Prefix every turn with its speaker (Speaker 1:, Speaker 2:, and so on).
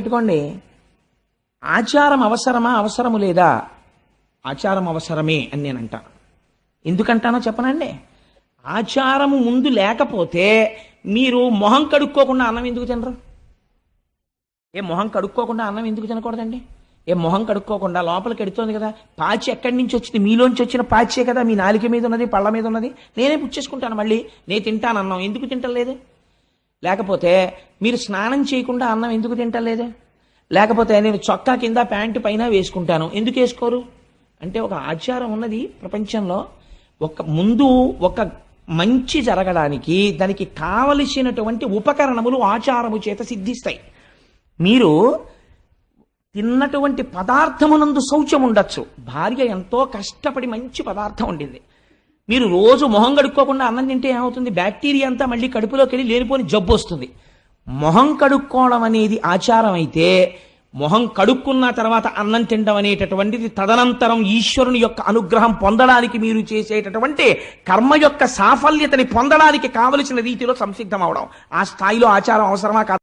Speaker 1: పెట్టుకోండి. ఆచారం అవసరమా అవసరము లేదా? ఆచారం అవసరమే అని నేను అంటాను. ఎందుకంటానో చెప్పనండి. ఆచారము ముందు లేకపోతే మీరు మొహం కడుక్కోకుండా అన్నం ఎందుకు తినరు? మొహం కడుక్కోకుండా అన్నం ఎందుకు తినకూడదండి? మొహం కడుక్కోకుండా లోపలికి ఎడుతోంది కదా, పాచి ఎక్కడి నుంచి వచ్చింది? మీలోంచి వచ్చిన పాచే కదా మీ నాలిక మీద ఉన్నది, పళ్ళ మీద ఉన్నది. నేనే పుచ్చేసుకుంటాను, మళ్ళీ నేను తింటాను అన్నం. ఎందుకు తింటలేదు? లేకపోతే మీరు స్నానం చేయకుండా అన్నం ఎందుకు తింటలేదు? లేకపోతే నేను చొక్కా కింద ప్యాంటు పైన వేసుకుంటాను, ఎందుకు వేసుకోరు? అంటే ఒక ఆచారం ఉన్నది ప్రపంచంలో. ముందు ఒక మంచి జరగడానికి దానికి కావలసినటువంటి ఉపకరణములు ఆచారము చేత సిద్ధిస్తాయి. మీరు తిన్నటువంటి పదార్థమునందు శౌచం ఉండొచ్చు. భార్య ఎంతో కష్టపడి మంచి పదార్థం వండింది, మీరు రోజు మొహం కడుక్కోకుండా అన్నం తింటే ఏమవుతుంది? బ్యాక్టీరియా అంతా మళ్ళీ కడుపులోకి వెళ్ళి లేనిపోని జబ్బు వస్తుంది. మొహం కడుక్కోవడం అనేది ఆచారం అయితే, మొహం కడుక్కున్న తర్వాత అన్నం తినడం అనేటటువంటిది తదనంతరం ఈశ్వరుని యొక్క అనుగ్రహం పొందడానికి మీరు చేసేటటువంటి కర్మ యొక్క సాఫల్యతని పొందడానికి కావలసిన రీతిలో సంసిద్ధం అవడం. ఆ స్థాయిలో ఆచారం అవసరమా కాదు?